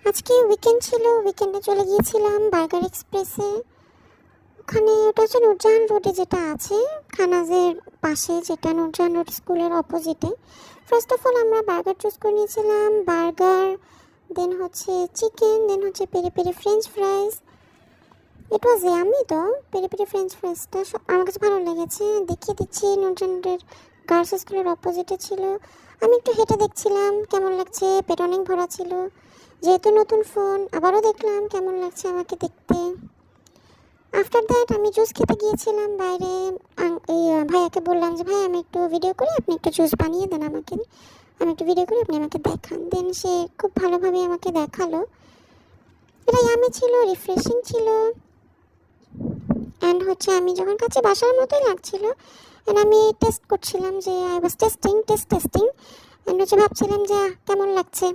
আজকে উইকেন্ড ছিল, উইকেন্ডে চলে গিয়েছিলাম বার্গার এক্সপ্রেসে। ওখানে ওটা হচ্ছে নূরজাহান রোডে যেটা আছে, খানাজের পাশে, যেটা নূরজাহান রোড স্কুলের অপোজিটে। ফার্স্ট অফ অল আমরা বার্গার চুজ করে নিয়েছিলাম, বার্গার, দেন হচ্ছে চিকেন, দেন হচ্ছে পেরি পেরি ফ্রেঞ্চ ফ্রাইস। ইট ওয়াজ ইয়ামি। তো পেরি পেরি ফ্রেঞ্চ ফ্রাইসটা আমার কাছে ভালো লেগেছে। দেখিয়ে দিচ্ছি, নূরজাহান রোডের গার্লস স্কুলের অপোজিটে ছিল। আমি একটু হেঁটে দেখছিলাম কেমন লাগছে, পেট অনেক ভরা ছিল, যেহেতু নতুন ফোন। আবারও দেখলাম কেমন লাগছে আমাকে দেখতে। আফটার দ্যাট আমি জুস খেতে গিয়েছিলাম বাইরে। এই ভাইয়াকে বললাম যে ভাই আমি একটু ভিডিও করি, আপনি একটু জুস বানিয়ে দেন আমাকে, আমি একটু ভিডিও করি, আপনি আমাকে দেখান। দেন সে খুব ভালোভাবে আমাকে দেখালো। এটা ইয়ামি ছিল, রিফ্রেশিং ছিল। অ্যান্ড হচ্ছে আমি যখন কাছে বাসার মতোই লাগছিল। অ্যান্ড আমি টেস্ট করছিলাম, যে আই ওয়াজ টেস্টিং অ্যান্ড হচ্ছে ভাবছিলাম যে কেমন লাগছে।